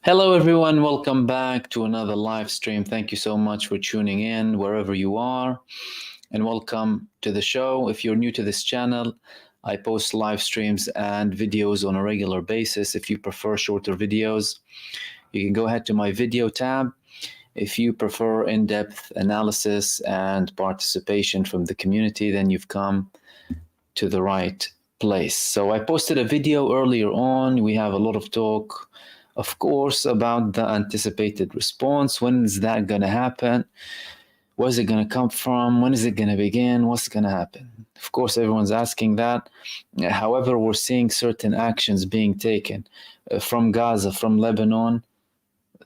Hello, everyone. Welcome back to another live stream. Thank you so much for tuning in wherever you are, and welcome to the show. If you're new to this channel, I post live streams and videos on a regular basis. If you prefer shorter videos, you can go ahead to my video tab. If you prefer in-depth analysis and participation from the community, then you've come to the right place. So I posted a video earlier on. We have a lot of talk, of course, about the anticipated response. When is that going to happen? Where's it going to come from? When is it going to begin? What's going to happen? Of course, everyone's asking that. However, we're seeing certain actions being taken from Gaza, from Lebanon,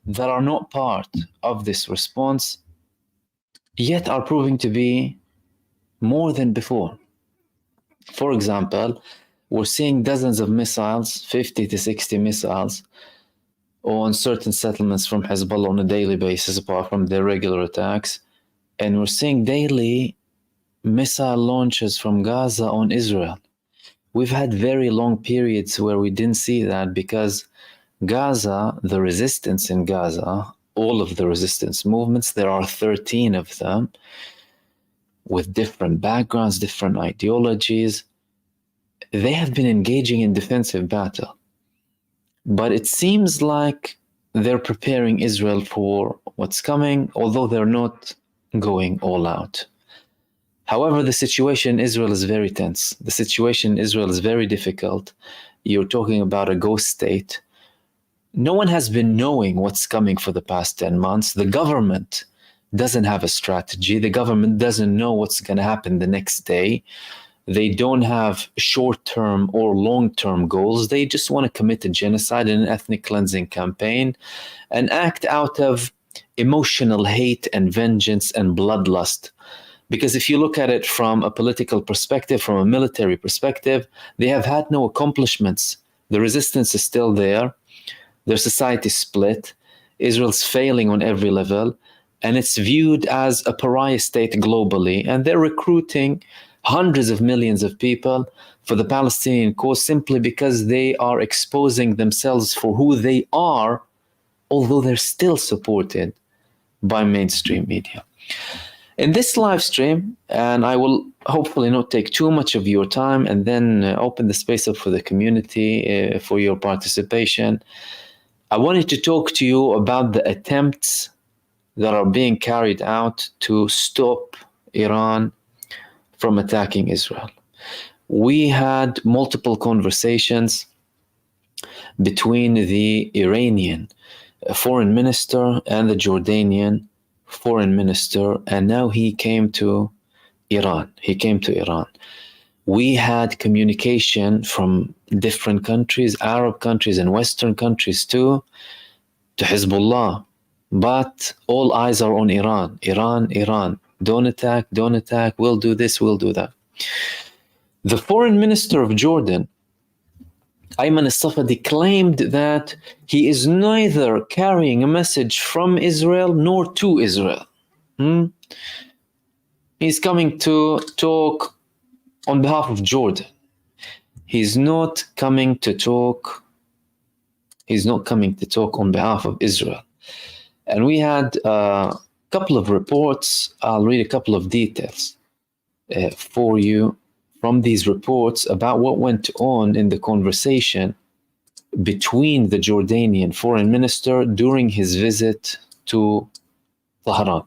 that are not part of this response, yet are proving to be more than before. For example, we're seeing dozens of missiles, 50 to 60 missiles, on certain settlements from Hezbollah on a daily basis, apart from their regular attacks. And we're seeing daily missile launches from Gaza on Israel. We've had very long periods where we didn't see that because Gaza, the resistance in Gaza, all of the resistance movements, there are 13 of them with different backgrounds, different ideologies. They have been engaging in defensive battle. But it seems like they're preparing Israel for what's coming, although they're not going all out. However, the situation in Israel is very tense. The situation in Israel is very difficult. You're talking about a ghost state. No one has been knowing what's coming for the past 10 months. The government doesn't have a strategy. The government doesn't know what's going to happen the next day. They don't have short-term or long-term goals. They just want to commit a genocide and an ethnic cleansing campaign and act out of emotional hate and vengeance and bloodlust. Because if you look at it from a political perspective, from a military perspective, they have had no accomplishments. The resistance is still there. Their society is split. Israel's failing on every level. And it's viewed as a pariah state globally. And they're recruiting hundreds of millions of people for the Palestinian cause simply because they are exposing themselves for who they are, although they're still supported by mainstream media. In this live stream, and I will hopefully not take too much of your time and then open the space up for the community for your participation, I wanted to talk to you about the attempts that are being carried out to stop Iran from attacking Israel. We had multiple conversations between the Iranian foreign minister and the Jordanian foreign minister, and now he came to Iran. We had communication from different countries, Arab countries and Western countries too, to Hezbollah. But all eyes are on Iran. Don't attack, we'll do this, we'll do that. The foreign minister of Jordan, Ayman al-Safadi, claimed that he is neither carrying a message from Israel nor to Israel. He's coming to talk on behalf of Jordan. He's not coming to talk on behalf of Israel. And we had couple of reports. I'll read a couple of details for you from these reports about what went on in the conversation between the Jordanian foreign minister during his visit to Tehran.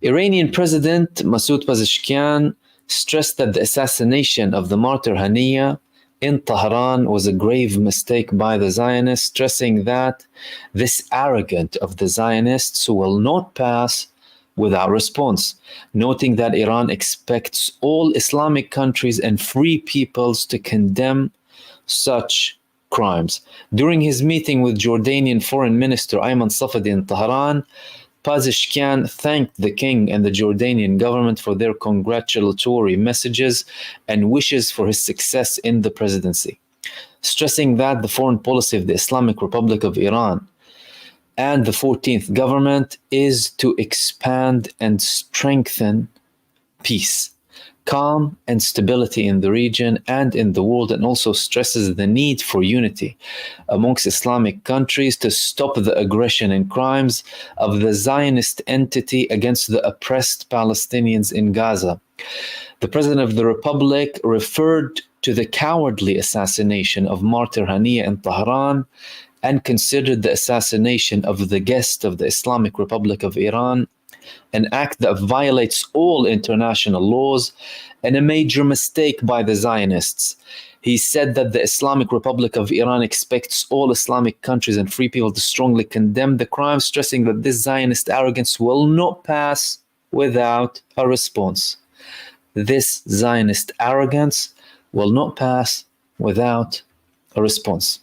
Iranian President Masoud Pezeshkian stressed that the assassination of the martyr Haniya in Tehran was a grave mistake by the Zionists, stressing that this arrogance of the Zionists will not pass without response, noting that Iran expects all Islamic countries and free peoples to condemn such crimes. During his meeting with Jordanian Foreign Minister Ayman Safadi in Tehran, Pezeshkian thanked the king and the Jordanian government for their congratulatory messages and wishes for his success in the presidency, stressing that the foreign policy of the Islamic Republic of Iran and the 14th government is to expand and strengthen peace. calm and stability in the region and in the world, and also stresses the need for unity amongst Islamic countries to stop the aggression and crimes of the Zionist entity against the oppressed Palestinians in Gaza. The President of the Republic referred to the cowardly assassination of Martyr Hania in Tehran and considered the assassination of the guest of the Islamic Republic of Iran an act that violates all international laws and a major mistake by the Zionists. He said that the Islamic Republic of Iran expects all Islamic countries and free people to strongly condemn the crime, stressing that this Zionist arrogance will not pass without a response. This Zionist arrogance will not pass without a response.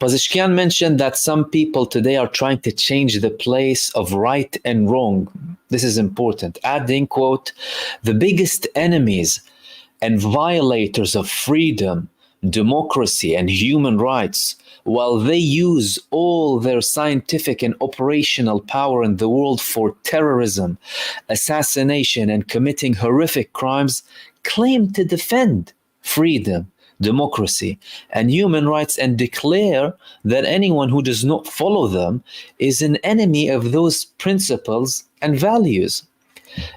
Pezeshkian mentioned that some people today are trying to change the place of right and wrong. This is important, adding, quote, the biggest enemies and violators of freedom, democracy, and human rights, while they use all their scientific and operational power in the world for terrorism, assassination, and committing horrific crimes, claim to defend freedom, democracy, and human rights, and declare that anyone who does not follow them is an enemy of those principles and values.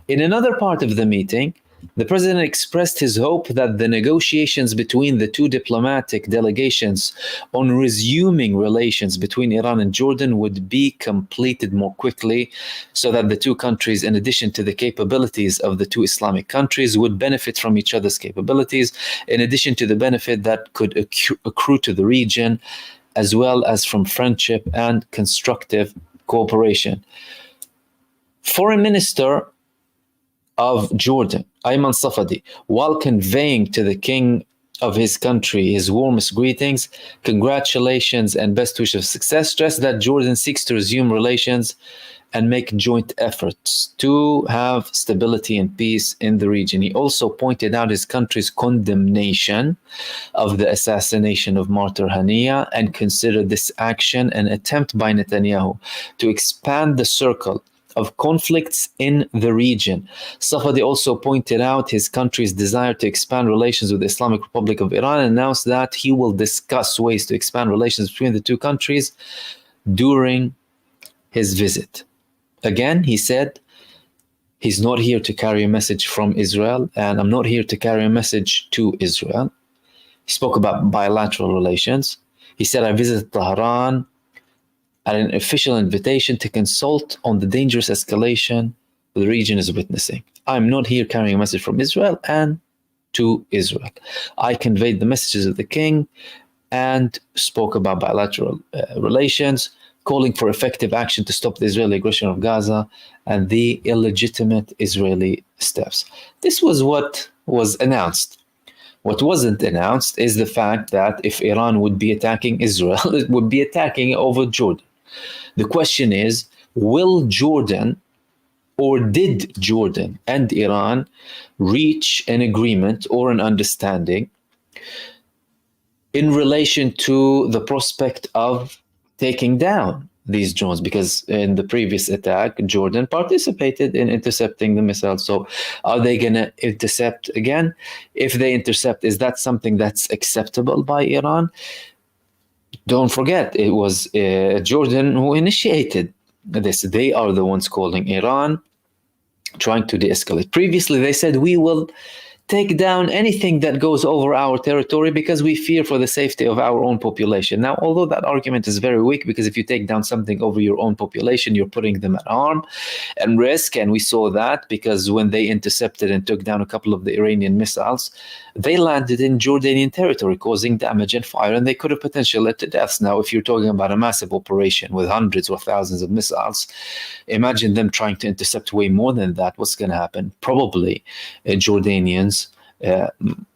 In another part of the meeting, the president expressed his hope that the negotiations between the two diplomatic delegations on resuming relations between Iran and Jordan would be completed more quickly, so that the two countries, in addition to the capabilities of the two Islamic countries, would benefit from each other's capabilities, in addition to the benefit that could accrue to the region, as well as from friendship and constructive cooperation. Foreign Minister of Jordan, Ayman Safadi, while conveying to the king of his country his warmest greetings, congratulations, and best wishes of success, stressed that Jordan seeks to resume relations and make joint efforts to have stability and peace in the region. He also pointed out his country's condemnation of the assassination of Martyr Hania and considered this action an attempt by Netanyahu to expand the circle of conflicts in the region. Safadi also pointed out his country's desire to expand relations with the Islamic Republic of Iran and announced that he will discuss ways to expand relations between the two countries during his visit. Again, he said, he's not here to carry a message from Israel, and I'm not here to carry a message to Israel. He spoke about bilateral relations. He said, I visited Tehran at an official invitation to consult on the dangerous escalation the region is witnessing. I'm not here carrying a message from Israel and to Israel. I conveyed the messages of the king and spoke about bilateral relations, calling for effective action to stop the Israeli aggression of Gaza and the illegitimate Israeli steps. This was what was announced. What wasn't announced is the fact that if Iran would be attacking Israel, it would be attacking over Jordan. The question is, will Jordan, or did Jordan and Iran reach an agreement or an understanding in relation to the prospect of taking down these drones? Because in the previous attack, Jordan participated in intercepting the missiles. So are they going to intercept again? If they intercept, is that something that's acceptable by Iran? Don't forget, it was Jordan who initiated this. They are the ones calling Iran, trying to de-escalate. Previously, they said, we will take down anything that goes over our territory because we fear for the safety of our own population. Now, although that argument is very weak, because if you take down something over your own population, you're putting them at harm and risk. And we saw that because when they intercepted and took down a couple of the Iranian missiles, they landed in Jordanian territory, causing damage and fire, and they could have potentially led to deaths. Now, if you're talking about a massive operation with hundreds or thousands of missiles, imagine them trying to intercept way more than that. What's going to happen? Probably Jordanians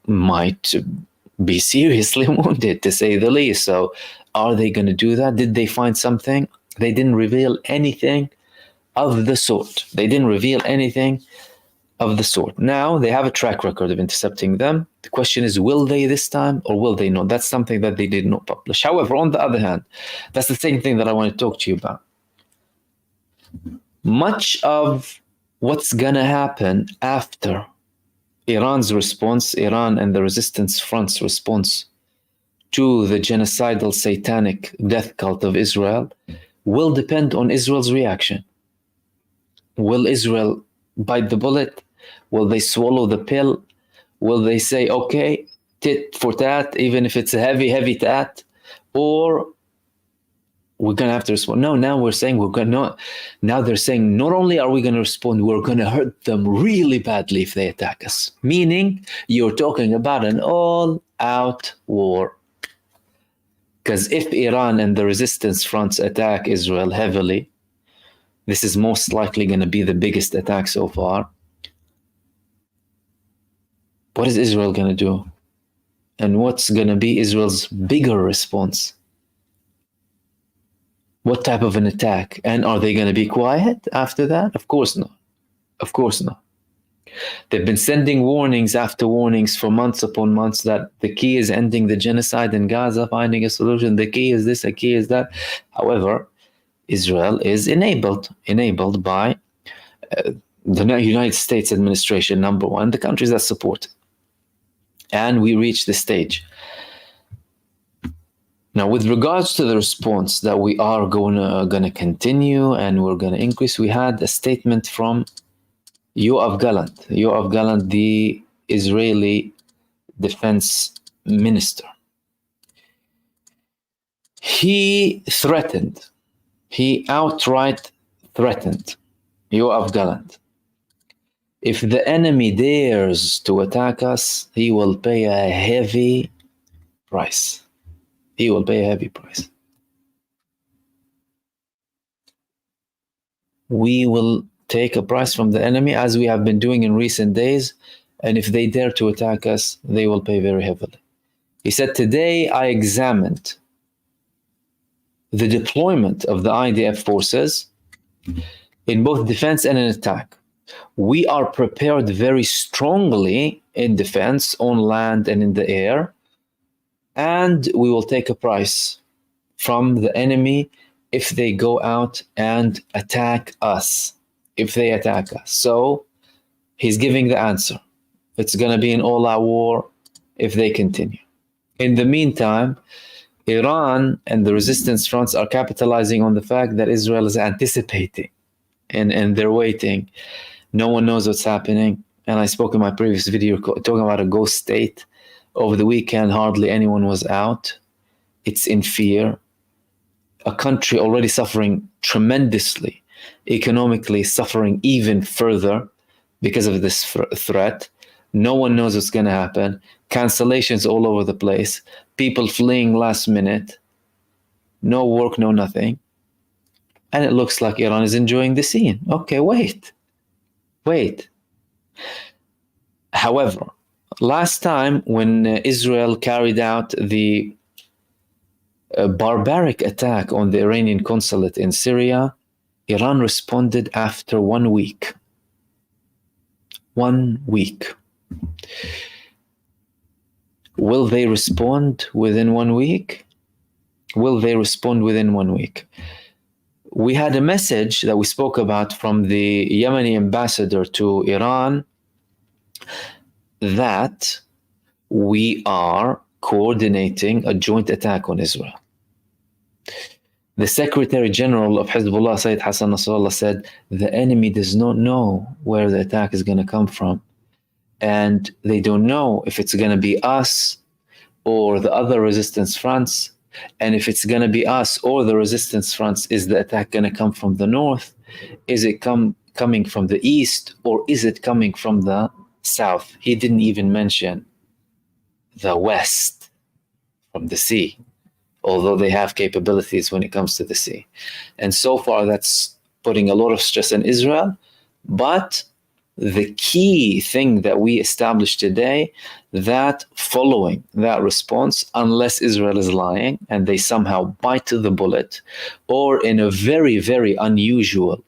might be seriously wounded, to say the least. So are they going to do that? Did they find something? They didn't reveal anything of the sort. They didn't reveal anything of the sort. Now they have a track record of intercepting them. The question is, will they this time or will they not? That's something that they did not publish. However, on the other hand, that's the same thing that I want to talk to you about. Much of what's going to happen after Iran's response, Iran and the resistance front's response to the genocidal satanic death cult of Israel will depend on Israel's reaction. Will Israel bite the bullet? Will they swallow the pill? Will they say, okay, tit for tat, even if it's a heavy, heavy tat? Or we're going to have to respond. No, now we're saying we're going to, now they're saying not only are we going to respond, we're going to hurt them really badly if they attack us. Meaning you're talking about an all-out war. Because if Iran and the resistance fronts attack Israel heavily, this is most likely going to be the biggest attack so far. What is Israel going to do? And what's going to be Israel's bigger response? What type of an attack? And are they going to be quiet after that? Of course not. Of course not. They've been sending warnings after warnings for months upon months that the key is ending the genocide in Gaza, finding a solution. The key is this, the key is that. However, Israel is enabled by the United States administration, number one, the countries that support it. And we reach the stage. Now, with regards to the response that we are going to continue and we're going to increase, we had a statement from Yoav Gallant, the Israeli defense minister. He outright threatened, Yoav Gallant, if the enemy dares to attack us, he will pay a heavy price. He will pay a heavy price. We will take a price from the enemy, as we have been doing in recent days, and if they dare to attack us, they will pay very heavily. He said, today I examined the deployment of the IDF forces in both defense and in attack. We are prepared very strongly in defense, on land and in the air, and we will take a price from the enemy if they go out and attack us. If they attack us. So he's giving the answer. It's going to be an all-out war if they continue. In the meantime, Iran and the resistance fronts are capitalizing on the fact that Israel is anticipating and they're waiting. No one knows what's happening. And I spoke in my previous video talking about a ghost state. Over the weekend, hardly anyone was out. It's in fear. A country already suffering tremendously, economically suffering even further because of this threat. No one knows what's going to happen. Cancellations all over the place. People fleeing last minute. No work, no nothing. And it looks like Iran is enjoying the scene. Okay, wait. However, last time when Israel carried out the barbaric attack on the Iranian consulate in Syria, Iran responded after 1 week. 1 week. Will they respond within 1 week? Will they respond within 1 week? We had a message that we spoke about from the Yemeni ambassador to Iran that we are coordinating a joint attack on Israel. The Secretary General of Hezbollah, Sayyid Hassan Nasrallah, said the enemy does not know where the attack is going to come from. And they don't know if it's going to be us or the other resistance fronts. And if it's going to be us or the resistance fronts, is the attack going to come from the north? Is it coming from the east? Or is it coming from the south? He didn't even mention the west from the sea, although they have capabilities when it comes to the sea. And so far, that's putting a lot of stress on Israel. But the key thing that we established today, that following that response, unless Israel is lying and they somehow bite the bullet, or in a very, very unusual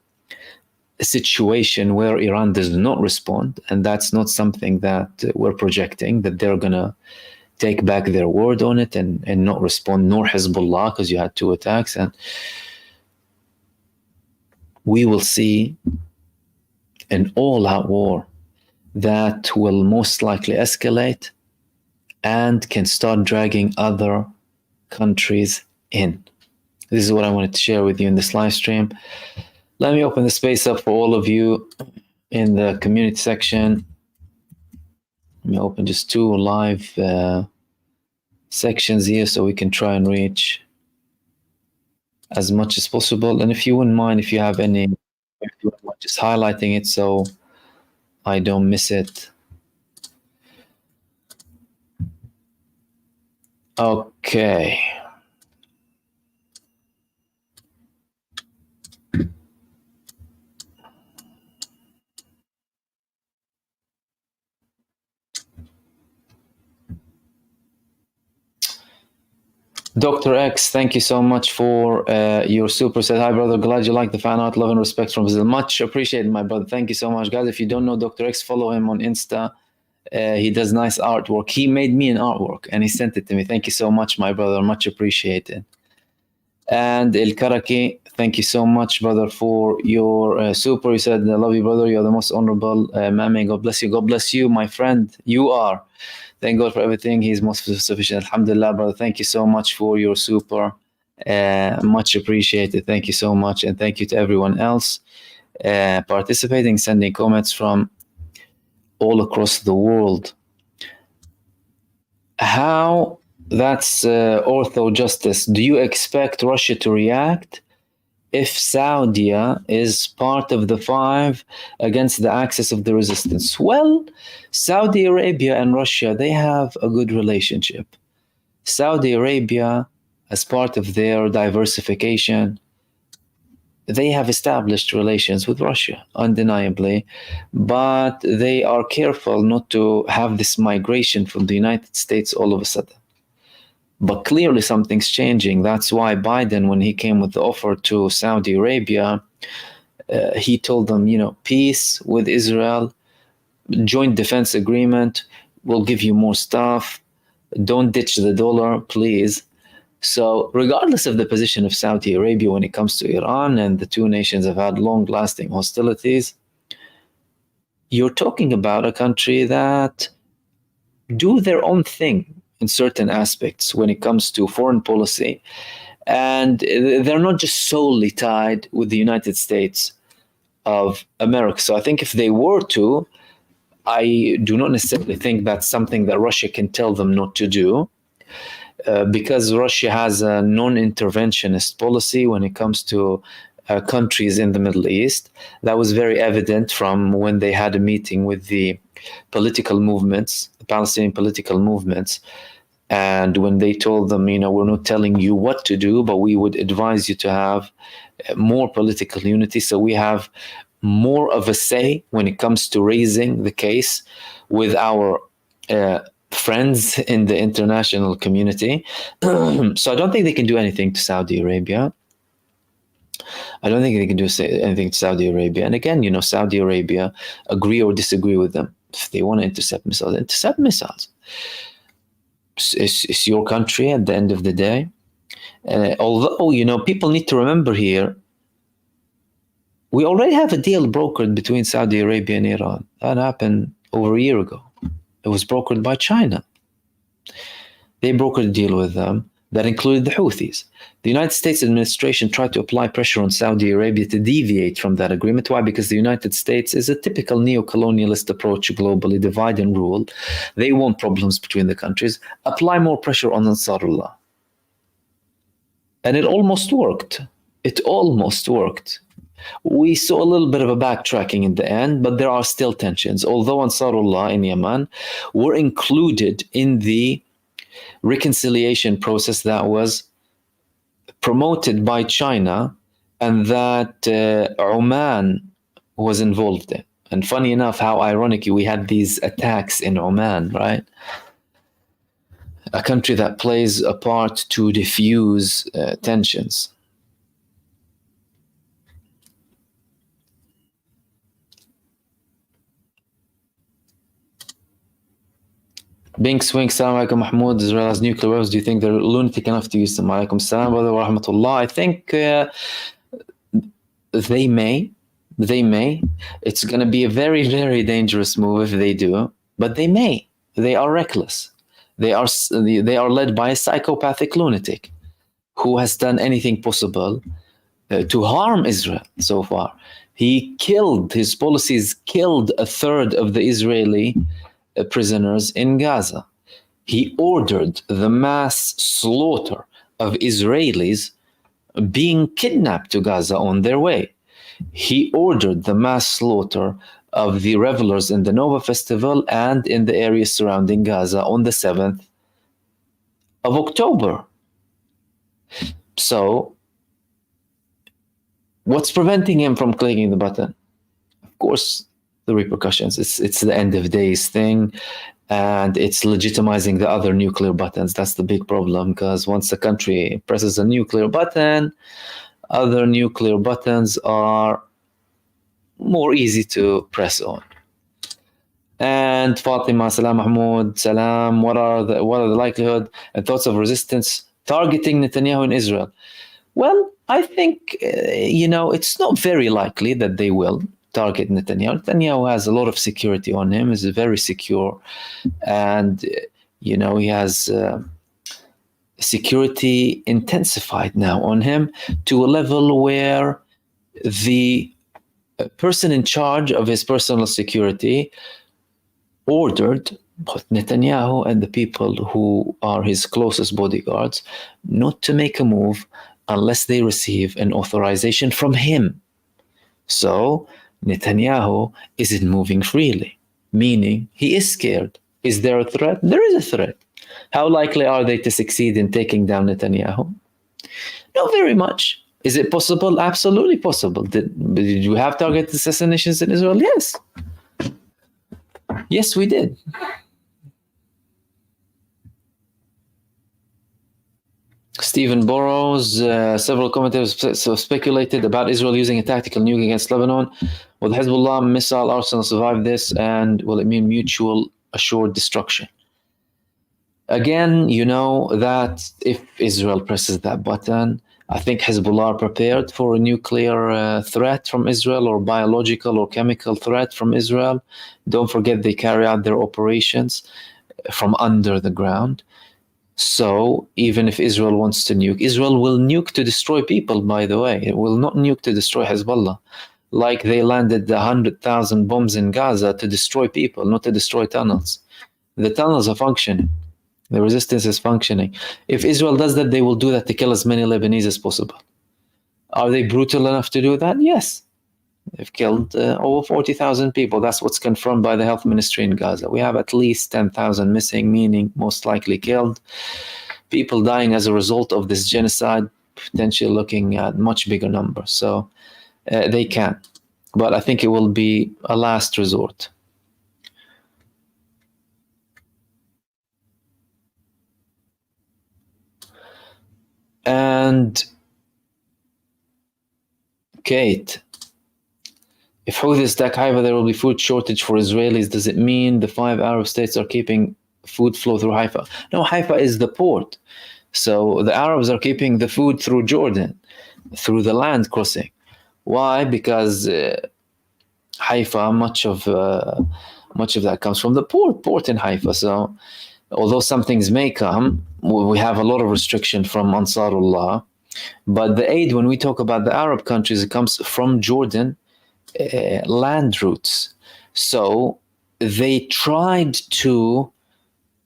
situation where Iran does not respond, and that's not something that we're projecting, that they're going to take back their word on it and not respond, nor Hezbollah, because you had 2 attacks, and we will see an all-out war. that will most likely escalate and can start dragging other countries in. This is what I wanted to share with you in this live stream. Let me open the space up for all of you in the community section. Let me open just 2 live sections here so we can try and reach as much as possible. And if you wouldn't mind, if you have any, if you wouldn't mind just highlighting it so I don't miss it. Okay. Dr. X, thank you so much for your super set. Hi, brother. Glad you like the fan art. Love and respect from Brazil. Much appreciated, my brother. Thank you so much. Guys, if you don't know Dr. X, follow him on Insta. He does nice artwork. He made me an artwork and he sent it to me. Thank you so much, my brother. Much appreciated. And El Karaki, thank you so much, brother, for your super. You said, I love you, brother. You're the most honorable man. God bless you. God bless you, my friend. You are. Thank God for everything. He's most sufficient. Alhamdulillah, brother. Thank you so much for your super. Much appreciated. Thank you so much. And thank you to everyone else participating, sending comments from all across the world. How, that's Ortho Justice, do you expect Russia to react if Saudi is part of the 5 against the axis of the resistance? Well, Saudi Arabia and Russia, they have a good relationship. Saudi Arabia, as part of their diversification, they have established relations with Russia, undeniably, but they are careful not to have this migration from the United States all of a sudden. But clearly something's changing. That's why Biden, when he came with the offer to Saudi Arabia, he told them, you know, peace with Israel, joint defense agreement, we'll give you more stuff, don't ditch the dollar, please. So regardless of the position of Saudi Arabia when it comes to Iran, and the 2 nations have had long-lasting hostilities, you're talking about a country that do their own thing in certain aspects when it comes to foreign policy. And they're not just solely tied with the United States of America. So I think if they were to, I do not necessarily think that's something that Russia can tell them not to do. Because Russia has a non-interventionist policy when it comes to countries in the Middle East. That was very evident from when they had a meeting with the political movements, the Palestinian political movements, and when they told them, you know, we're not telling you what to do, but we would advise you to have more political unity, so we have more of a say when it comes to raising the case with our friends in the international community. So I don't think they can do anything to Saudi Arabia. I don't think they can do anything to Saudi Arabia. And again, you know, Saudi Arabia, agree or disagree with them. If they want to intercept missiles. It's your country at the end of the day. Although, you know, people need to remember here, we already have a deal brokered between Saudi Arabia and Iran. That happened over a year ago. It was brokered by China. They brokered a deal with them that included the Houthis. The United States administration tried to apply pressure on Saudi Arabia to deviate from that agreement. Why? Because the United States is a typical neo-colonialist approach globally, divide and rule. They want problems between the countries. Apply more pressure on Ansarullah. And it almost worked. It almost worked. We saw a little bit of a backtracking in the end, but there are still tensions. Although Ansarullah in Yemen were included in the reconciliation process that was promoted by China and that Oman was involved in. And funny enough, how ironically we had these attacks in Oman, right? A country that plays a part to diffuse tensions. Bing Swing, Assalamu alaikum, Mahmoud. Israel has nuclear weapons. Do you think they're lunatic enough to use them? Alaikum salam wa rahmatullah. I think they may, They may. It's going to be a very, very dangerous move if they do, but they may. They are reckless. They are led by a psychopathic lunatic who has done anything possible to harm Israel so far. His policies killed a third of the Israeli prisoners in Gaza. He ordered the mass slaughter of Israelis being kidnapped to Gaza on their way. He ordered the mass slaughter of the revelers in the Nova Festival and in the areas surrounding Gaza on the 7th of October. So, what's preventing him from clicking the button? Of course, the repercussions. It's the end of days thing, and it's legitimizing the other nuclear buttons. That's the big problem, because once the country presses a nuclear button, other nuclear buttons are more easy to press on. And Fatima, Salam Mahmoud, Salam, what are the likelihood and thoughts of resistance targeting Netanyahu in Israel? Well, I think, it's not very likely that they will target Netanyahu. Netanyahu has a lot of security on him, is very secure. And, he has security intensified now on him to a level where the person in charge of his personal security ordered Netanyahu and the people who are his closest bodyguards not to make a move unless they receive an authorization from him. So Netanyahu isn't moving freely, meaning he is scared. Is there a threat? There is a threat. How likely are they to succeed in taking down Netanyahu? Not very much. Is it possible? Absolutely possible. Did you have targeted assassinations in Israel? Yes. Yes, we did. Stephen Burrows, several commentators speculated about Israel using a tactical nuke against Lebanon. Will the Hezbollah missile arsenal survive this, and will it mean mutual assured destruction? Again, that if Israel presses that button, I think Hezbollah are prepared for a nuclear threat from Israel, or biological or chemical threat from Israel. Don't forget, they carry out their operations from under the ground. So even if Israel wants to nuke, Israel will nuke to destroy people, by the way. It will not nuke to destroy Hezbollah. Like they landed 100,000 bombs in Gaza to destroy people, not to destroy tunnels. The tunnels are functioning. The resistance is functioning. If Israel does that, they will do that to kill as many Lebanese as possible. Are they brutal enough to do that? Yes. They've killed over 40,000 people. That's what's confirmed by the health ministry in Gaza. We have at least 10,000 missing, meaning most likely killed. People dying as a result of this genocide, potentially looking at much bigger numbers. So they can. But I think it will be a last resort. And Kate, if Houthis attack Haifa, there will be food shortage for Israelis. Does it mean the 5 Arab states are keeping food flow through Haifa? No, Haifa is the port. So the Arabs are keeping the food through Jordan, through the land crossing. Why? Because Haifa, much of that comes from the port in Haifa. So although some things may come, we have a lot of restriction from Ansarullah. But the aid, when we talk about the Arab countries, it comes from Jordan land routes. So they tried to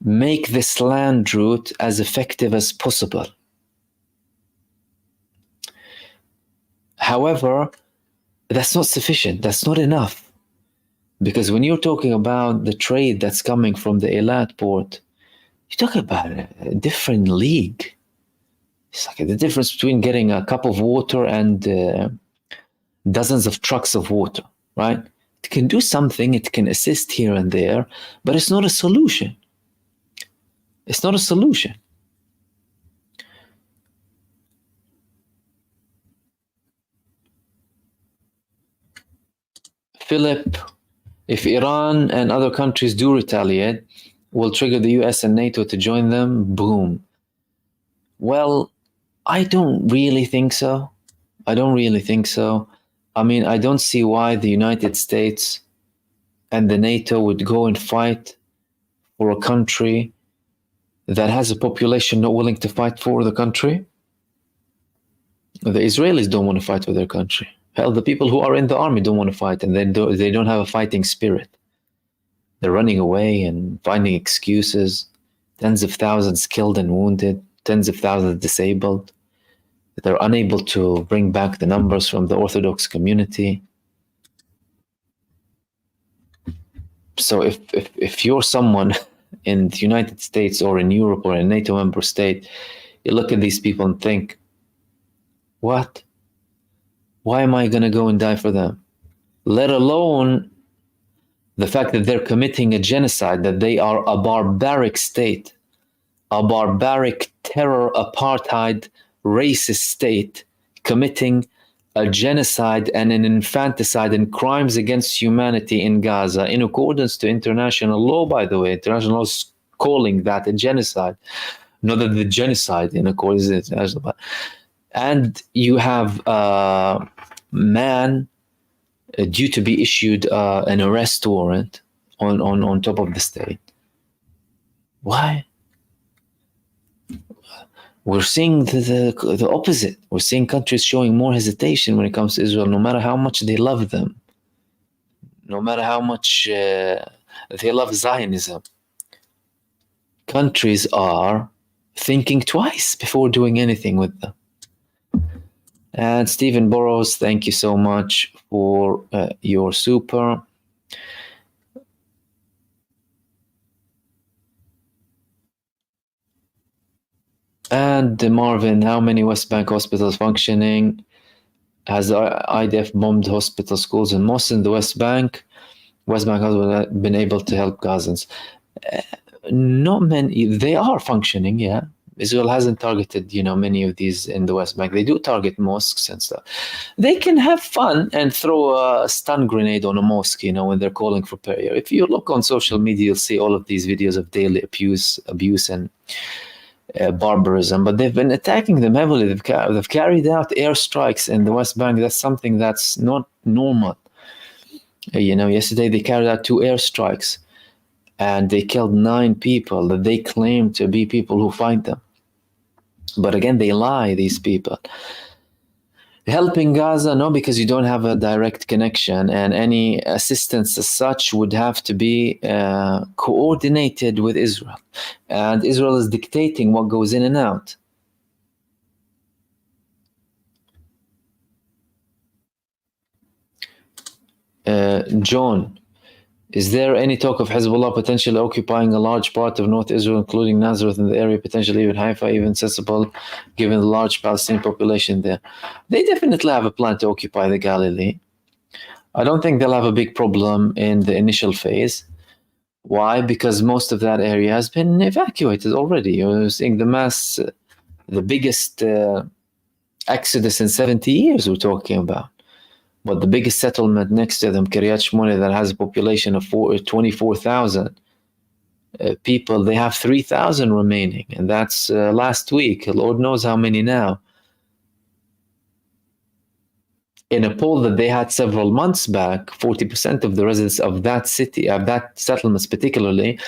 make this land route as effective as possible. However, that's not sufficient. That's not enough. Because when you're talking about the trade that's coming from the Eilat port, you talk about a different league. It's like the difference between getting a cup of water and dozens of trucks of water, right? It can do something, it can assist here and there, but it's not a solution. It's not a solution. Philip, if Iran and other countries do retaliate, will trigger the US and NATO to join them? Boom. Well, I don't really think so. I mean, I don't see why the United States and the NATO would go and fight for a country that has a population not willing to fight for the country. The Israelis don't want to fight for their country. Hell, the people who are in the army don't want to fight, and they don't have a fighting spirit. They're running away and finding excuses. Tens of thousands killed and wounded, tens of thousands disabled. They're unable to bring back the numbers from the Orthodox community. So if you're someone in the United States or in Europe or in a NATO member state, you look at these people and think, what? Why am I going to go and die for them? Let alone the fact that they're committing a genocide, that they are a barbaric state, a barbaric terror, apartheid, racist state committing a genocide and an infanticide and crimes against humanity in Gaza in accordance to international law, by the way. International law is calling that a genocide, not that the genocide in accordance with international law. And you have a man due to be issued an arrest warrant on top of the state. Why? We're seeing the opposite. We're seeing countries showing more hesitation when it comes to Israel, no matter how much they love them, no matter how much they love Zionism. Countries are thinking twice before doing anything with them. And Stephen Burrows, thank you so much for your super. And Marvin, how many West Bank hospitals functioning? Has the IDF bombed hospital, schools, and mosques in the West Bank? West Bank has been able to help Gazans. Not many. They are functioning, yeah. Israel hasn't targeted, many of these in the West Bank. They do target mosques and stuff. They can have fun and throw a stun grenade on a mosque, when they're calling for prayer. If you look on social media, you'll see all of these videos of daily abuse and barbarism. But they've been attacking them heavily. They've carried out airstrikes in the West Bank. That's something that's not normal. Yesterday they carried out 2 airstrikes and they killed 9 people that they claim to be people who fight them. But again, they lie, these people. Helping Gaza, no, because you don't have a direct connection, and any assistance as such would have to be coordinated with Israel. And Israel is dictating what goes in and out. John, is there any talk of Hezbollah potentially occupying a large part of North Israel, including Nazareth in the area, potentially even Haifa, even sensible, given the large Palestinian population there? They definitely have a plan to occupy the Galilee. I don't think they'll have a big problem in the initial phase. Why? Because most of that area has been evacuated already. You're seeing the biggest exodus in 70 years we're talking about. But the biggest settlement next to them, Kiryat Shmona, that has a population of 24,000 people, they have 3,000 remaining. And that's last week. Lord knows how many now. In a poll that they had several months back, 40% of the residents of that city, of that settlements particularly,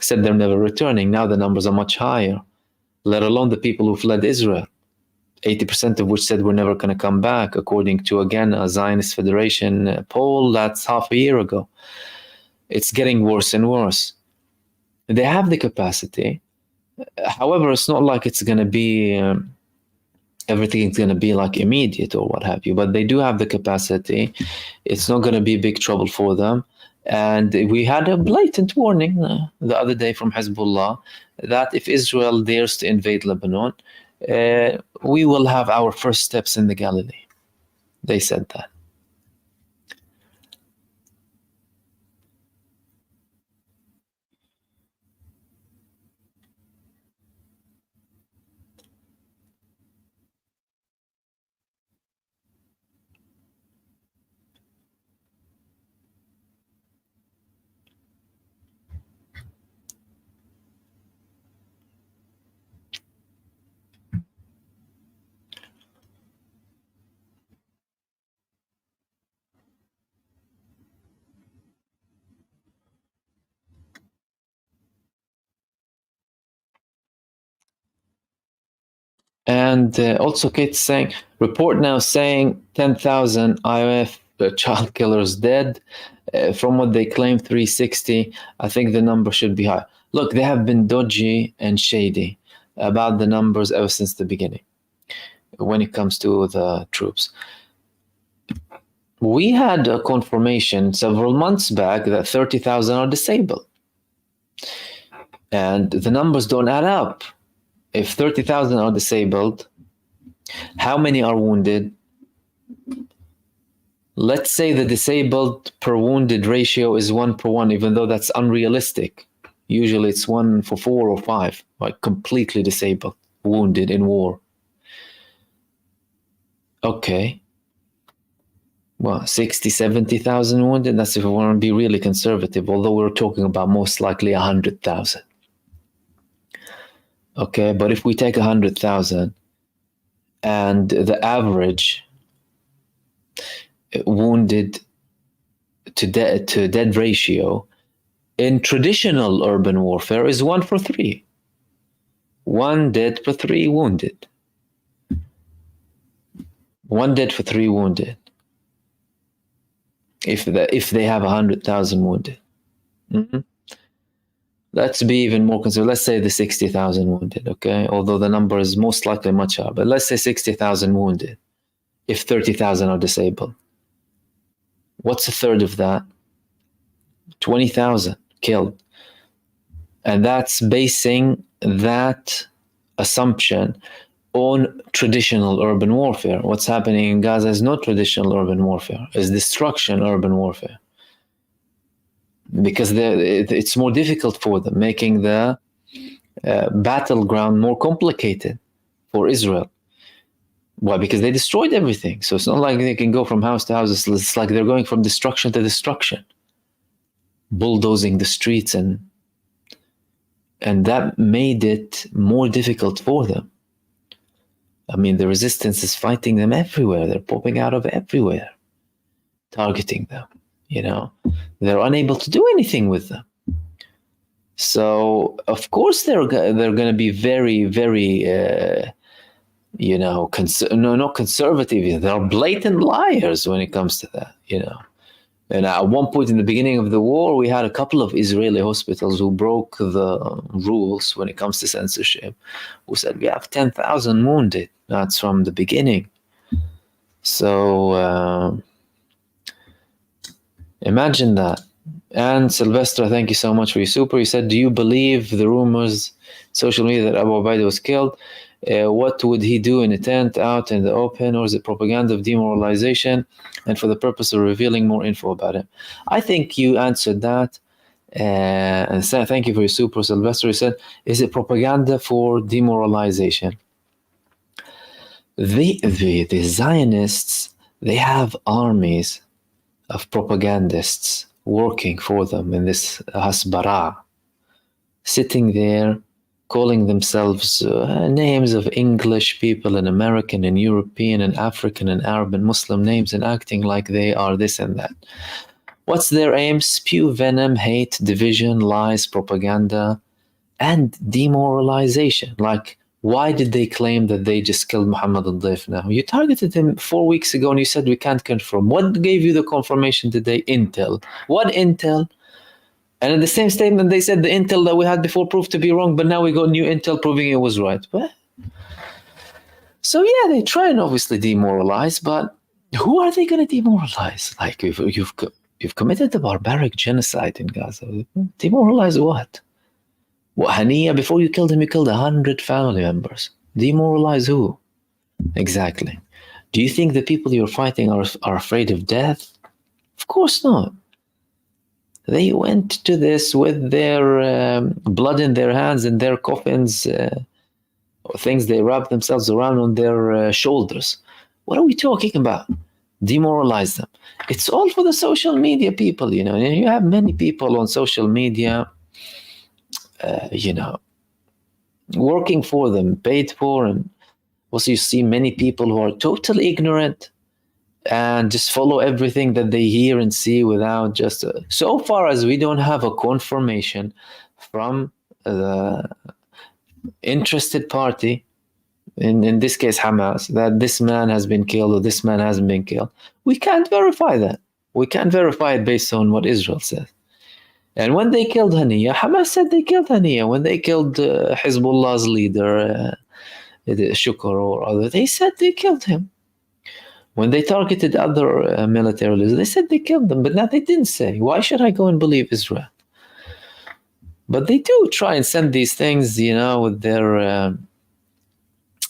said they're never returning. Now the numbers are much higher, let alone the people who fled Israel. 80% of which said we're never going to come back, according to, again, a Zionist Federation poll that's half a year ago. It's getting worse and worse. They have the capacity. However, it's not like it's going to be, everything's going to be like immediate or what have you, but they do have the capacity. It's not going to be big trouble for them. And we had a blatant warning the other day from Hezbollah that if Israel dares to invade Lebanon, we will have our first steps in the Galilee. They said that. And also Kate's saying, report now saying 10,000 IOF child killers dead. From what they claim, 360. I think the number should be high. Look, they have been dodgy and shady about the numbers ever since the beginning when it comes to the troops. We had a confirmation several months back that 30,000 are disabled. And the numbers don't add up. If 30,000 are disabled, how many are wounded? Let's say the disabled per wounded ratio is 1 per 1, even though that's unrealistic. Usually it's 1 for 4 or 5, like completely disabled, wounded in war. Okay. Well, 60, 70,000 wounded, that's if we want to be really conservative, although we're talking about most likely 100,000. Okay, but if we take 100,000 and the average wounded to dead ratio in traditional urban warfare is 1 for 3. 1 dead per 3 wounded. 1 dead for 3 wounded. If they have 100,000 wounded. Mm-hmm. Let's be even more conservative. Let's say the 60,000 wounded, okay? Although the number is most likely much higher, but let's say 60,000 wounded if 30,000 are disabled. What's a third of that? 20,000 killed. And that's basing that assumption on traditional urban warfare. What's happening in Gaza is not traditional urban warfare, it's destruction urban warfare. Because it's more difficult for them, making the battleground more complicated for Israel. Why? Because they destroyed everything. So it's not like they can go from house to house. It's like they're going from destruction to destruction, bulldozing the streets, and that made it more difficult for them. I mean, the resistance is fighting them everywhere. They're popping out of everywhere, targeting them. They're unable to do anything with them. So of course they're going to be very, very, not conservative. They're blatant liars when it comes to that. And at one point in the beginning of the war, we had a couple of Israeli hospitals who broke the rules when it comes to censorship, who said we have 10,000 wounded. That's from the beginning. So imagine that. And Sylvester, thank you so much for your super. He said, do you believe the rumors, social media, that Abu Ubaidah was killed? What would he do in a tent out in the open, or is it propaganda of demoralization and for the purpose of revealing more info about it? I think you answered that. And thank you for your super, Sylvester. He said, is it propaganda for demoralization? The Zionists, they have armies of propagandists working for them in this hasbara, sitting there, calling themselves names of English people and American and European and African and Arab and Muslim names, and acting like they are this and that. What's their aim? Spew venom, hate, division, lies, propaganda, and demoralization. Like, why did they claim that they just killed MahmoodOD now? You targeted him 4 weeks ago and you said we can't confirm. What gave you the confirmation today? Intel. What intel? And in the same statement, they said the intel that we had before proved to be wrong, but now we got new intel proving it was right. So yeah, they try and obviously demoralize, but who are they going to demoralize? Like, you've committed the barbaric genocide in Gaza. Demoralize what? What, Hania, before you killed him, you killed 100 family members. Demoralize who? Exactly. Do you think the people you're fighting are afraid of death? Of course not. They went to this with their blood in their hands and their coffins, or things they wrap themselves around on their shoulders. What are we talking about? Demoralize them. It's all for the social media people, and you have many people on social media, working for them, paid for, and also you see many people who are totally ignorant and just follow everything that they hear and see without just so far as we don't have a confirmation from the interested party in this case Hamas, that this man has been killed or this man hasn't been killed. We can't verify that. We can't verify it based on what Israel says. And when they killed Haniya, Hamas said they killed Haniya. When they killed Hezbollah's leader, Shukr or other, they said they killed him. When they targeted other military leaders, they said they killed them. But now they didn't say. Why should I go and believe Israel? But they do try and send these things, with their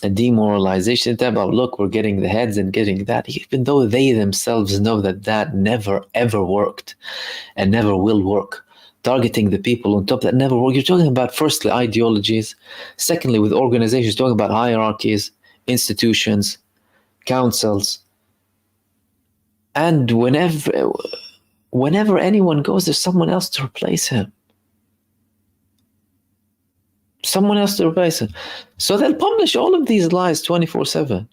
demoralization type of, look, we're getting the heads and getting that, even though they themselves know that never, ever worked and never will work. Targeting the people on top, that never worked. You're talking about, firstly, ideologies. Secondly, with organizations, talking about hierarchies, institutions, councils. And whenever anyone goes, there's someone else to replace him. Someone else to replace him. So they'll publish all of these lies 24/7.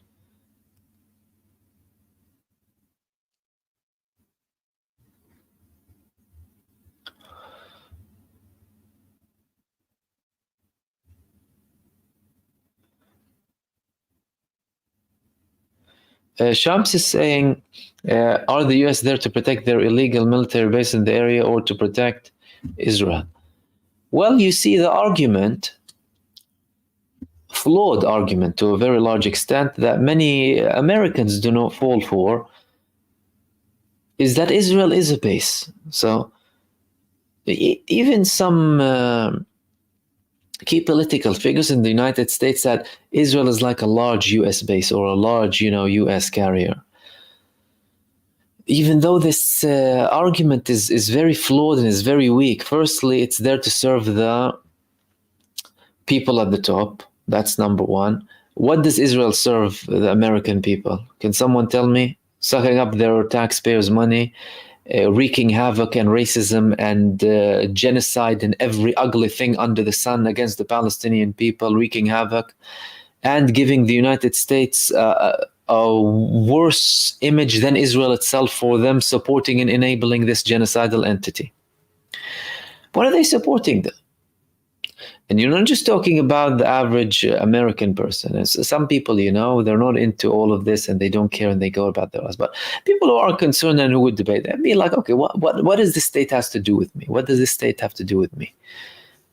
Shams is saying, are the US there to protect their illegal military base in the area or to protect Israel? Well, you see the argument, flawed argument to a very large extent, that many Americans do not fall for, is that Israel is a base. So even some key political figures in the United States said Israel is like a large US base or a large, US carrier. Even though this argument is very flawed and is very weak. Firstly, it's there to serve the people at the top. That's number one. What does Israel serve the American people? Can someone tell me? Sucking up their taxpayers' money, wreaking havoc and racism and genocide and every ugly thing under the sun against the Palestinian people, wreaking havoc, and giving the United States a worse image than Israel itself for them supporting and enabling this genocidal entity. What are they supporting them? And you're not just talking about the average American person. It's some people, they're not into all of this and they don't care and they go about their lives. But people who are concerned and who would debate that, be like, okay, what does this state has to do with me? What does this state have to do with me?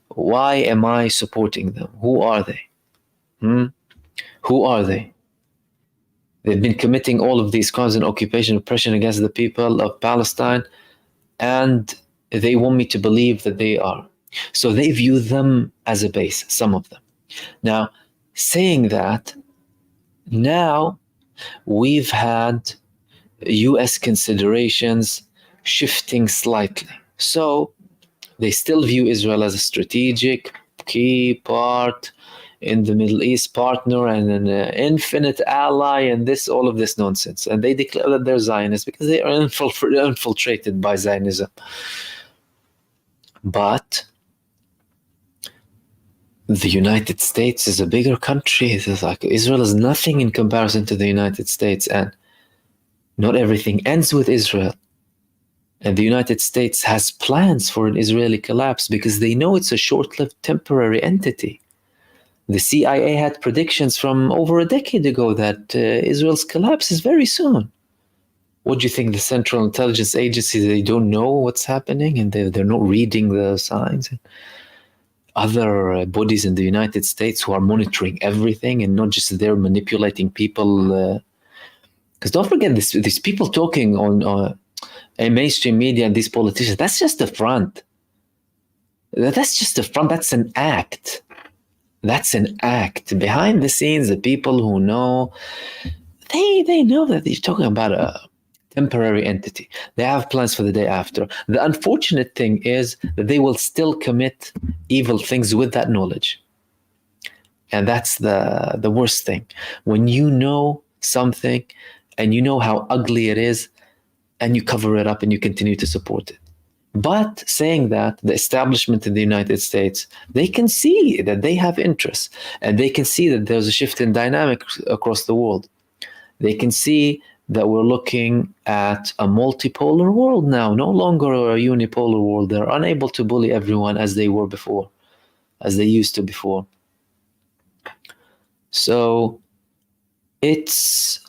Why am I supporting them? Who are they? Who are they? They've been committing all of these crimes and occupation, oppression against the people of Palestine, and they want me to believe that they are. So they view them as a base, some of them. Now, saying that, now we've had US considerations shifting slightly. So they still view Israel as a strategic key part in the Middle East, partner and an infinite ally, and all of this nonsense. And they declare that they're Zionists because they are infiltrated by Zionism. But the United States is a bigger country. It's like Israel is nothing in comparison to the United States, and not everything ends with Israel. And the United States has plans for an Israeli collapse because they know it's a short-lived temporary entity. The CIA had predictions from over a decade ago that Israel's collapse is very soon. What do you think? The Central Intelligence Agency, they don't know what's happening and they're not reading the signs? Other bodies in the United States who are monitoring everything and not just there manipulating people. Because don't forget, these people talking on mainstream media and these politicians, that's just the front. That's just the front. That's an act. That's an act. Behind the scenes, the people who know, they know that they're talking about a temporary entity. They have plans for the day after. The unfortunate thing is that they will still commit evil things with that knowledge. And that's the worst thing. When you know something and you know how ugly it is and you cover it up and you continue to support it. But saying that, the establishment in the United States, they can see that they have interests and they can see that there's a shift in dynamics across the world. They can see that we're looking at a multipolar world now, no longer a unipolar world. They're unable to bully everyone as they were before, as they used to before. So it's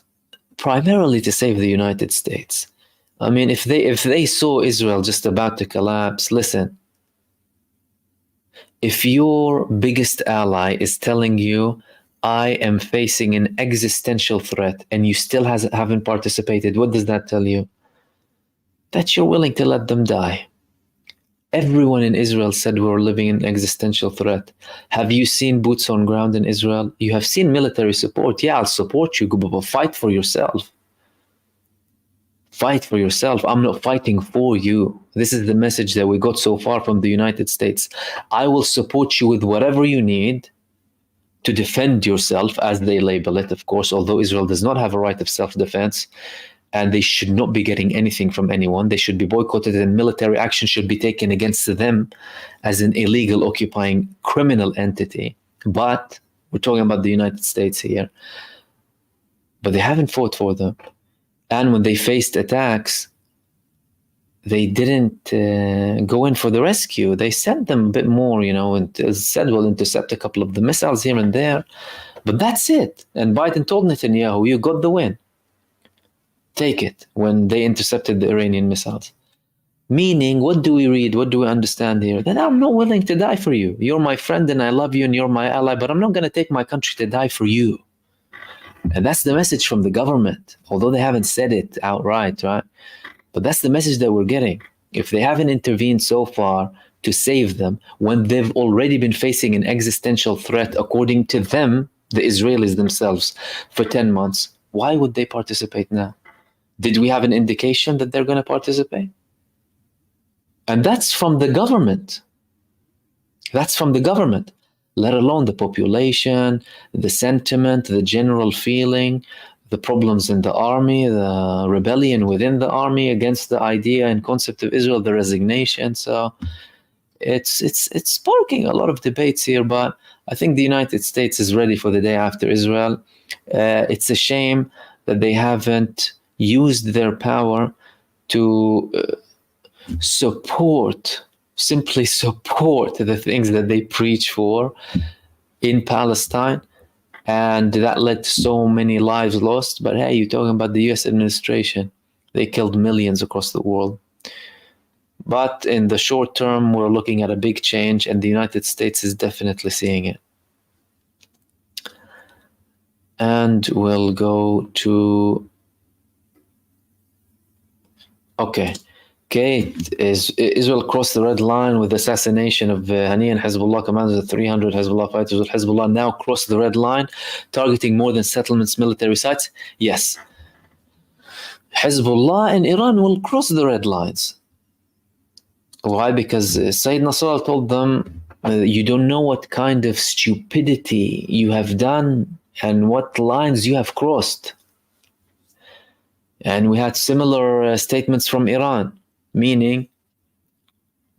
primarily to save the United States. I mean, if they saw Israel just about to collapse, listen, if your biggest ally is telling you, I am facing an existential threat, and you still haven't participated, what does that tell you? That you're willing to let them die. Everyone in Israel said we were living in an existential threat. Have you seen boots on ground in Israel? You have seen military support. Yeah, I'll support you, but fight for yourself. Fight for yourself. I'm not fighting for you. This is the message that we got so far from the United States. I will support you with whatever you need to defend yourself, as they label it, of course, although Israel does not have a right of self-defense, and they should not be getting anything from anyone. They should be boycotted, and military action should be taken against them as an illegal occupying criminal entity. But we're talking about the United States here. But they haven't fought for them. And when they faced attacks, they didn't go in for the rescue. They sent them a bit more, and said, we'll intercept a couple of the missiles here and there. But that's it. And Biden told Netanyahu, you got the win. Take it, when they intercepted the Iranian missiles. Meaning, what do we read? What do we understand here? That I'm not willing to die for you. You're my friend and I love you and you're my ally, but I'm not going to take my country to die for you. And that's the message from the government, although they haven't said it outright, right? But that's the message that we're getting. If they haven't intervened so far to save them, when they've already been facing an existential threat, according to them, the Israelis themselves, for 10 months, why would they participate now? Did we have an indication that they're going to participate? And that's from the government. That's from the government, let alone the population, the sentiment, the general feeling, the problems in the army, the rebellion within the army against the idea and concept of Israel, the resignation. So it's sparking a lot of debates here, but I think the United States is ready for the day after Israel. It's a shame that they haven't used their power to simply support the things that they preach for in Palestine. And that led to so many lives lost. But hey, you're talking about the US administration. They killed millions across the world. But in the short term, we're looking at a big change, and the United States is definitely seeing it. And we'll go to... Okay. Kate, Israel crossed the red line with the assassination of Hani and Hezbollah commanders of 300 Hezbollah fighters. Will Hezbollah now cross the red line, targeting more than settlements, military sites? Yes. Hezbollah and Iran will cross the red lines. Why? Because Sayyid Nasrallah told them, you don't know what kind of stupidity you have done and what lines you have crossed. And we had similar statements from Iran, meaning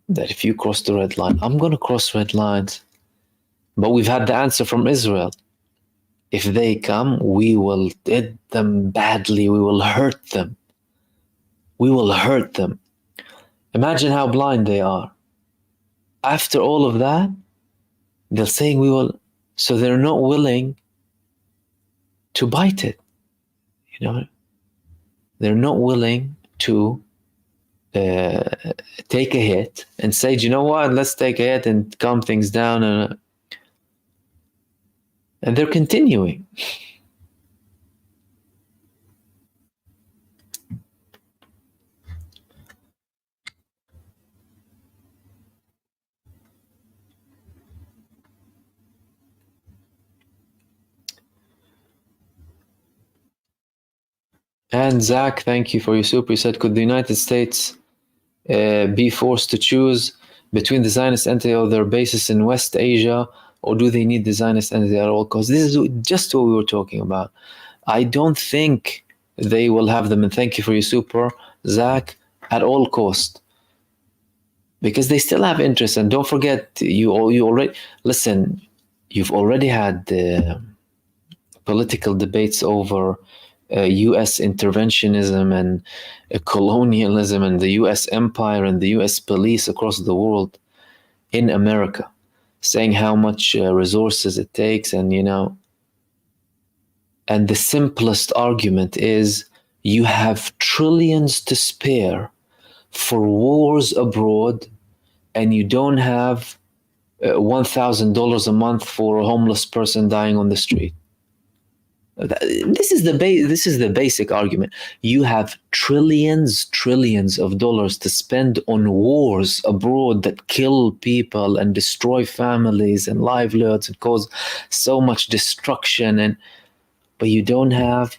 that if you cross the red line, I'm going to cross red lines. But we've had the answer from Israel. If they come, we will hit them badly. We will hurt them. We will hurt them. Imagine how blind they are. After all of that, they're saying we will. So they're not willing to bite it. They're not willing to take a hit and say, do you know what, let's take a hit and calm things down. And they're continuing. And Zach, thank you for your super. He said, could the United States be forced to choose between the Zionist entity or their bases in West Asia, or do they need the Zionist entity at all costs? This is just what we were talking about. I don't think they will have them, and thank you for your super, Zach, at all cost. Because they still have interest. And don't forget, you already, listen, you've already had political debates over US interventionism and colonialism and the US empire and the US police across the world in America, saying how much resources it takes. And, And the simplest argument is you have trillions to spare for wars abroad, and you don't have $1,000 a month for a homeless person dying on the street. This is the basic argument. You have trillions of dollars to spend on wars abroad that kill people and destroy families and livelihoods and cause so much destruction, but you don't have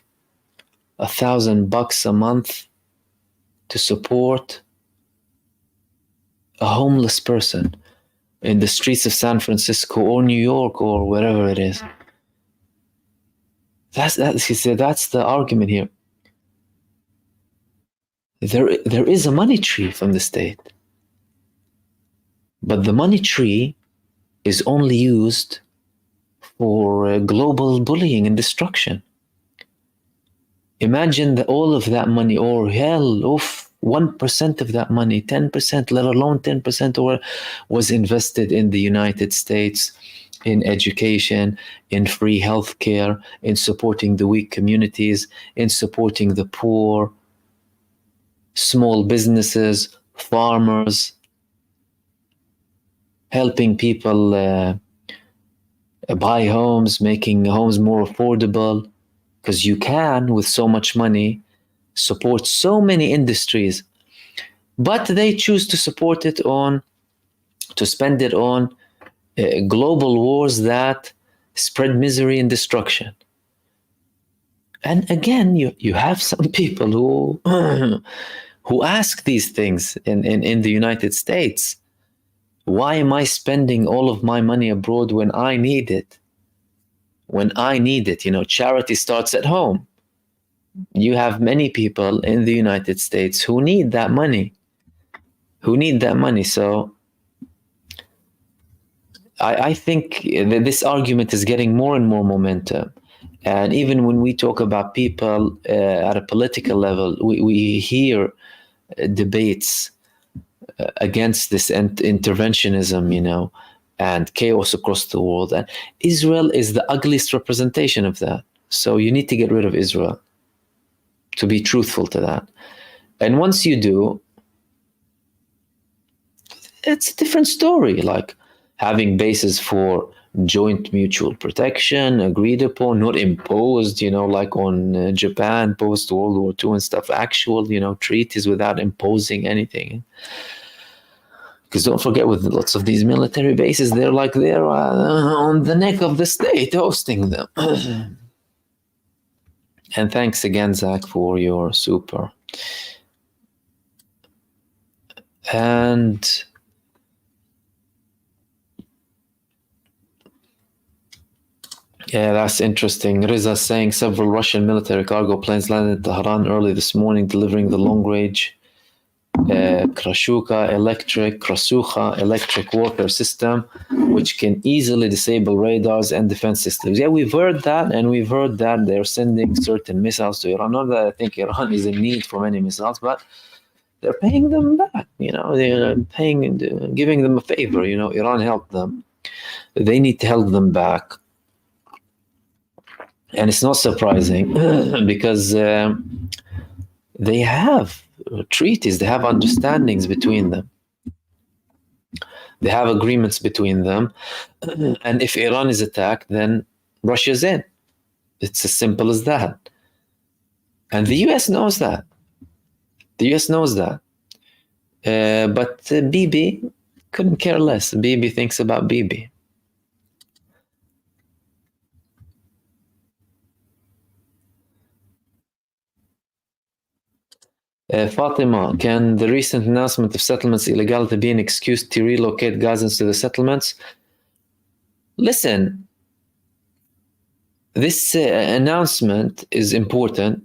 $1,000 a month to support a homeless person in the streets of San Francisco or New York or wherever it is. That's the argument here. There is a money tree from the state, but the money tree is only used for global bullying and destruction. Imagine that all of that money, or hell, 1% of that money, 10%, let alone 10%, or was invested in the United States, in education, in free healthcare, in supporting the weak communities, in supporting the poor, small businesses, farmers, helping people buy homes, making homes more affordable, because you can, with so much money, support so many industries. But they choose to spend it on global wars that spread misery and destruction. And again, you have some people who ask these things in the United States. Why am I spending all of my money abroad when I need it? When I need it, charity starts at home. You have many people in the United States who need that money. So I think that this argument is getting more and more momentum. And even when we talk about people at a political level, we hear debates against this interventionism, and chaos across the world. And Israel is the ugliest representation of that. So you need to get rid of Israel, to be truthful to that. And once you do, it's a different story, like having bases for joint mutual protection agreed upon, not imposed, like on Japan post World War II and stuff, actual, treaties without imposing anything. Because don't forget, with lots of these military bases, they're on the neck of the state hosting them. And thanks again, Zach, for your super. And yeah, that's interesting. Riza saying several Russian military cargo planes landed in Tehran early this morning, delivering the long-range Krasukha electric warfare system, which can easily disable radars and defense systems. Yeah, we've heard that, and we've heard that they're sending certain missiles to Iran. Not that I think Iran is in need for many missiles, but they're paying them back. They're giving them a favor. Iran helped them. They need to help them back. And it's not surprising because they have treaties, they have understandings between them. They have agreements between them. And if Iran is attacked, then Russia's in. It's as simple as that. And the US knows that. But Bibi couldn't care less. Bibi thinks about Bibi. Fatima, can the recent announcement of settlements illegality be an excuse to relocate Gazans to the settlements? Listen, this announcement is important.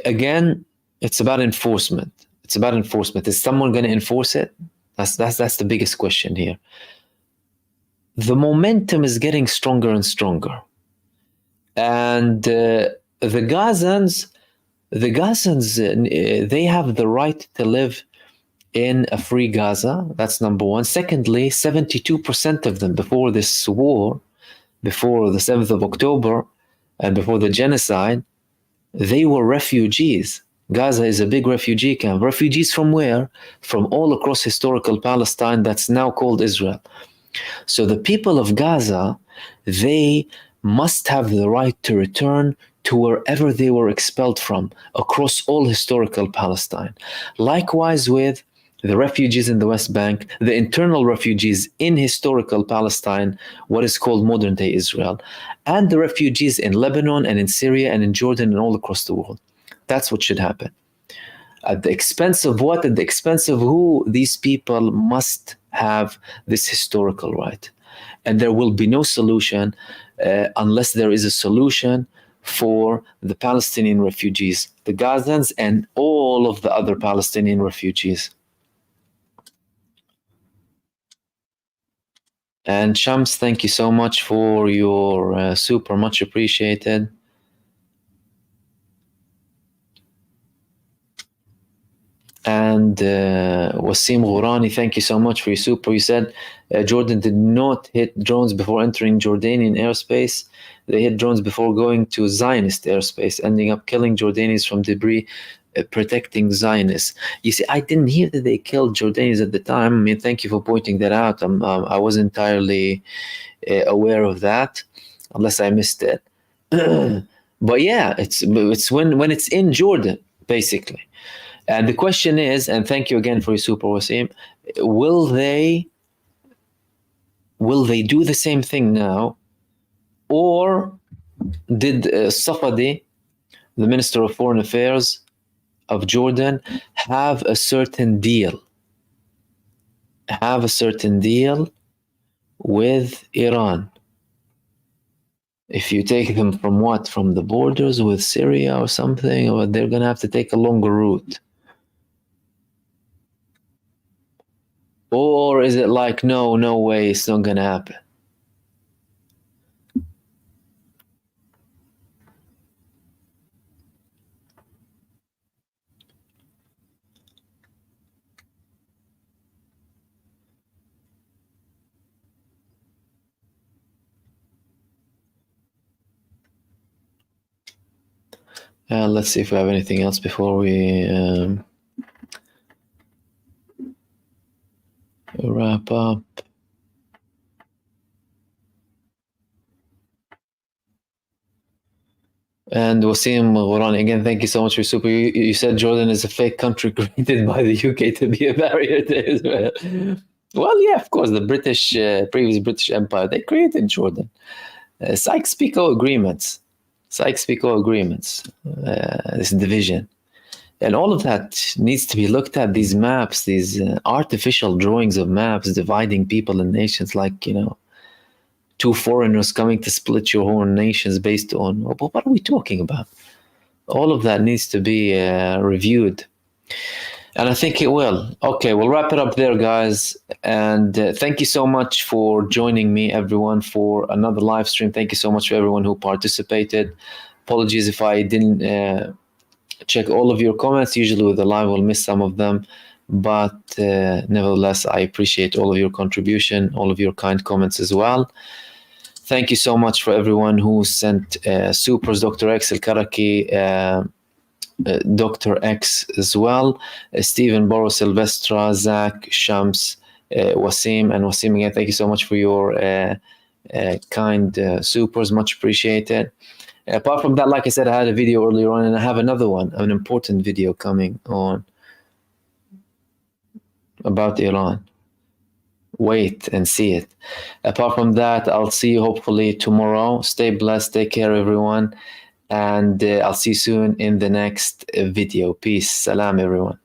Again, it's about enforcement. Is someone going to enforce it? That's the biggest question here. The momentum is getting stronger and stronger. And the Gazans, they have the right to live in a free Gaza. That's number one. Secondly, 72% of them before this war, before the 7th of October, and before the genocide, they were refugees. Gaza is a big refugee camp. Refugees from where? From all across historical Palestine that's now called Israel. So the people of Gaza, they must have the right to return to wherever they were expelled from across all historical Palestine. Likewise with the refugees in the West Bank, the internal refugees in historical Palestine, what is called modern day Israel, and the refugees in Lebanon and in Syria and in Jordan and all across the world. That's what should happen. At the expense of what? At the expense of who? These people must have this historical right. And there will be no solution unless there is a solution for the Palestinian refugees, the Gazans, and all of the other Palestinian refugees. And Shams, thank you so much for your super, much appreciated. And Wasim Ghorani, thank you so much for your super. You said Jordan did not hit drones before entering Jordanian airspace. They hit drones before going to Zionist airspace, ending up killing Jordanians from debris, protecting Zionists. You see, I didn't hear that they killed Jordanians at the time. I mean, thank you for pointing that out. I wasn't entirely aware of that, unless I missed it. But yeah, it's when it's in Jordan, basically. And the question is, and thank you again for your super, Wasim, will they do the same thing now? Or did Safadi, the Minister of Foreign Affairs of Jordan, have a certain deal with Iran? If you take them from what? From the borders with Syria or something, or they're going to have to take a longer route? Or is it like, no way, it's not going to happen? Let's see if we have anything else before we wrap up. And Wasim Ghorani, again, thank you so much for super. You said Jordan is a fake country created by the UK to be a barrier to Israel. Well, yeah, of course, the British, previous British Empire, they created Jordan. Sykes-Picot agreements, this division. And all of that needs to be looked at, these maps, these artificial drawings of maps dividing people and nations, like, two foreigners coming to split your whole nations based on, what are we talking about? All of that needs to be reviewed. And I think it will. Okay, we'll wrap it up there, guys. And thank you so much for joining me, everyone, for another live stream. Thank you so much for everyone who participated. Apologies if I didn't check all of your comments. Usually with the live, we'll miss some of them. But nevertheless, I appreciate all of your contribution, all of your kind comments as well. Thank you so much for everyone who sent supers, Dr. X, El-Karaki, Dr. X as well, Stephen, Boris, Silvestra, Zach, Shams, Wasim, and Wasim again, thank you so much for your kind supers, much appreciated. Apart from that, like I said, I had a video earlier on, and I have another one, an important video coming on about Iran. Wait and see it. Apart from that, I'll see you hopefully tomorrow. Stay blessed, take care, everyone, and I'll see you soon in the next video. Peace. Salam, everyone.